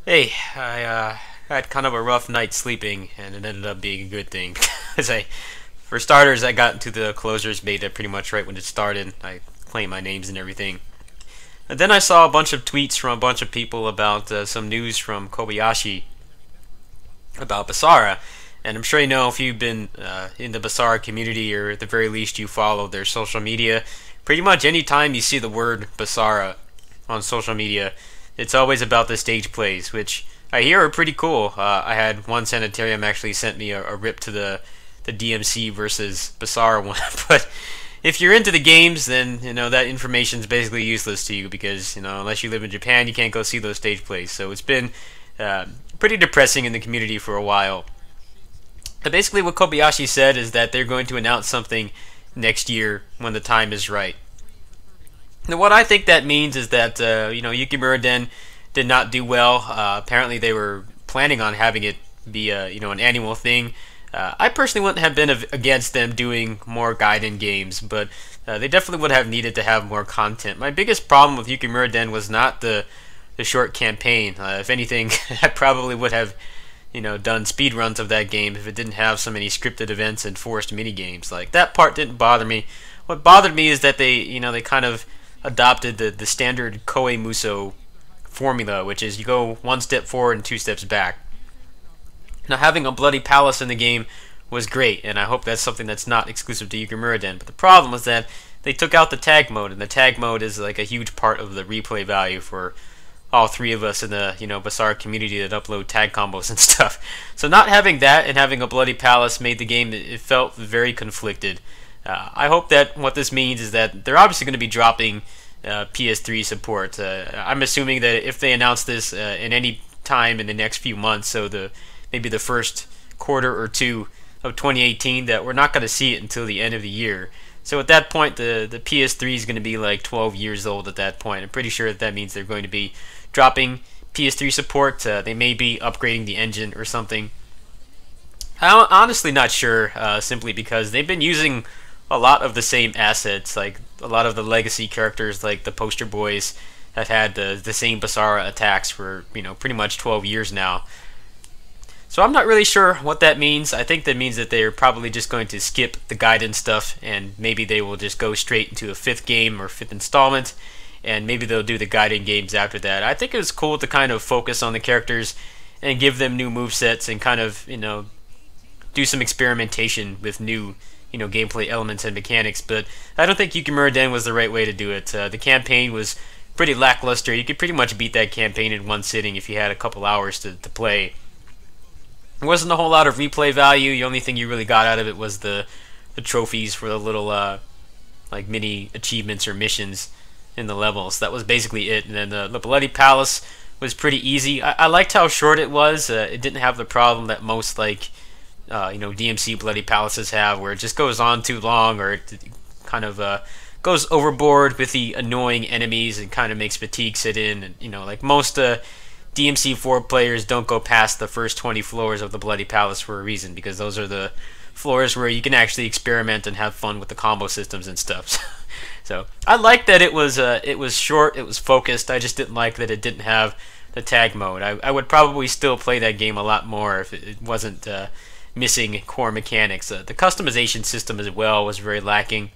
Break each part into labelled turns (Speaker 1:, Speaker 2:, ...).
Speaker 1: Hey, I had kind of a rough night sleeping, and it ended up being a good thing. Because for starters, I got into the closers beta pretty much right when it started. I claimed my names and everything. And then I saw a bunch of tweets from a bunch of people about some news from Kobayashi about Basara. And I'm sure you know if you've been in the Basara community, or at the very least you follow their social media. Pretty much any time you see the word Basara on social media, it's always about the stage plays, which I hear are pretty cool. I had one sanitarium actually sent me a rip to the DMC versus Basara one, but if you're into the games, then that information is basically useless to you because unless you live in Japan, you can't go see those stage plays. So it's been pretty depressing in the community for a while. But basically, what Kobayashi said is that they're going to announce something next year when the time is right. Now, what I think that means is that Yukimura-den did not do well. Apparently, they were planning on having it be an annual thing. I personally wouldn't have been against them doing more Gaiden games, but they definitely would have needed to have more content. My biggest problem with Yukimura-den was not the short campaign. If anything, I probably would have done speed runs of that game if it didn't have so many scripted events and forced mini games. Like that part didn't bother me. What bothered me is that they kind of adopted the standard Koei Muso formula, which is you go one step forward and two steps back. Now, having a bloody palace in the game was great, and I hope that's something that's not exclusive to Yukimura-den. But the problem was that they took out the tag mode, and the tag mode is like a huge part of the replay value for all three of us in the Basara community that upload tag combos and stuff. So not having that and having a bloody palace made the game, it felt very conflicted. I hope that what this means is that they're obviously going to be dropping PS3 support. I'm assuming that if they announce this in any time in the next few months, so maybe the first quarter or two of 2018, that we're not going to see it until the end of the year. So at that point, the PS3 is going to be like 12 years old at that point. I'm pretty sure that means they're going to be dropping PS3 support. They may be upgrading the engine or something. I'm honestly not sure, simply because they've been using a lot of the same assets, like a lot of the legacy characters, like the poster boys, have had the same Basara attacks for pretty much 12 years now. So I'm not really sure what that means. I think that means that they're probably just going to skip the Gaiden stuff, and maybe they will just go straight into a fifth game or fifth installment, and maybe they'll do the Gaiden games after that. I think it was cool to kind of focus on the characters and give them new movesets and kind of do some experimentation with new gameplay elements and mechanics, but I don't think Yukimura-den was the right way to do it. The campaign was pretty lackluster. You could pretty much beat that campaign in one sitting if you had a couple hours to play. There wasn't a whole lot of replay value. The only thing you really got out of it was the trophies for the little like mini achievements or missions in the levels. That was basically it. And then the Bloody Palace was pretty easy. I liked how short it was. It didn't have the problem that most DMC Bloody Palaces have, where it just goes on too long, or it kind of goes overboard with the annoying enemies and kind of makes fatigue sit in. And like most DMC4 players don't go past the first 20 floors of the Bloody Palace for a reason, because those are the floors where you can actually experiment and have fun with the combo systems and stuff. So I liked that it was short, it was focused. I just didn't like that it didn't have the tag mode. I would probably still play that game a lot more if it wasn't missing core mechanics. The customization system as well was very lacking.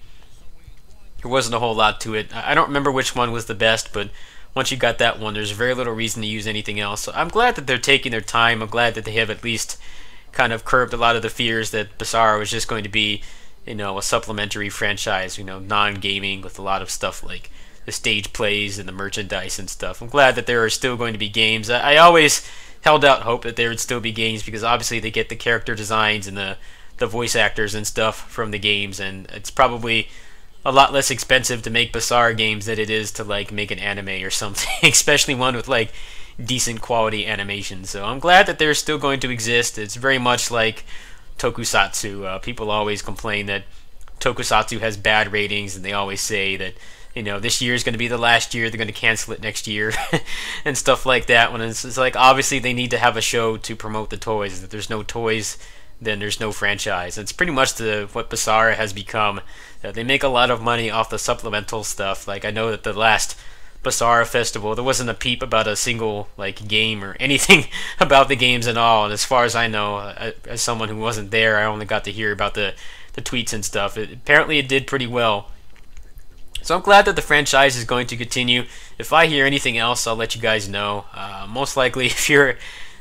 Speaker 1: There wasn't a whole lot to it. I don't remember which one was the best, but once you got that one, there's very little reason to use anything else. So I'm glad that they're taking their time. I'm glad that they have at least kind of curbed a lot of the fears that Basara was just going to be, a supplementary franchise, non-gaming with a lot of stuff like the stage plays and the merchandise and stuff. I'm glad that there are still going to be games. I always held out hope that there would still be games, because obviously they get the character designs and the voice actors and stuff from the games, and it's probably a lot less expensive to make Basara games than it is to like make an anime or something, especially one with like decent quality animation. So I'm glad that they're still going to exist. It's very much like Tokusatsu. People always complain that Tokusatsu has bad ratings, and they always say that this year is going to be the last year, they're going to cancel it next year and stuff like that. When it's like, obviously they need to have a show to promote the toys. If there's no toys, then there's no franchise. It's pretty much what Basara has become. They make a lot of money off the supplemental stuff. Like, I know that the last Basara Festival, there wasn't a peep about a single like game or anything about the games at all. And as far as I know, as someone who wasn't there, I only got to hear about the tweets and stuff. Apparently, it did pretty well. So I'm glad that the franchise is going to continue. If I hear anything else, I'll let you guys know. Most likely, if you're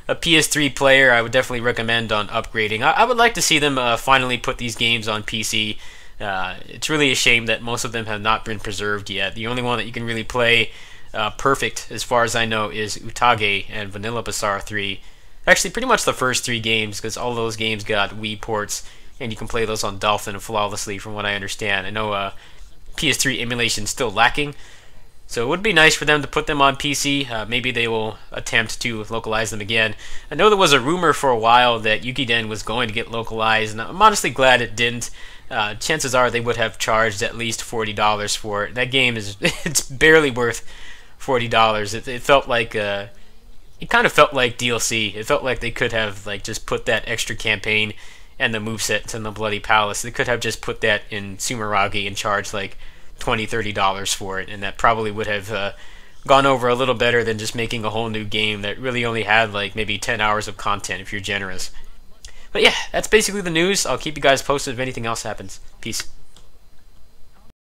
Speaker 1: a PS3 player, I would definitely recommend on upgrading. I would like to see them finally put these games on PC. It's really a shame that most of them have not been preserved yet. The only one that you can really play perfect, as far as I know, is Utage and Vanilla Basara 3. Actually, pretty much the first 3 games, because all those games got Wii ports, and you can play those on Dolphin flawlessly, from what I understand. I know PS3 emulation still lacking, so it would be nice for them to put them on PC. Maybe they will attempt to localize them again. I know there was a rumor for a while that Yukimura-den was going to get localized, and I'm honestly glad it didn't. Chances are they would have charged at least $40 for it. That game is it's barely worth $40. It felt like it kind of felt like DLC. It felt like they could have like just put that extra campaign and the movesets in the Bloody Palace. They could have just put that in Sumeragi and charged like $20-$30 for it, and that probably would have gone over a little better than just making a whole new game that really only had like maybe 10 hours of content if you're generous. But yeah, that's basically the news. I'll keep you guys posted if anything else happens. Peace.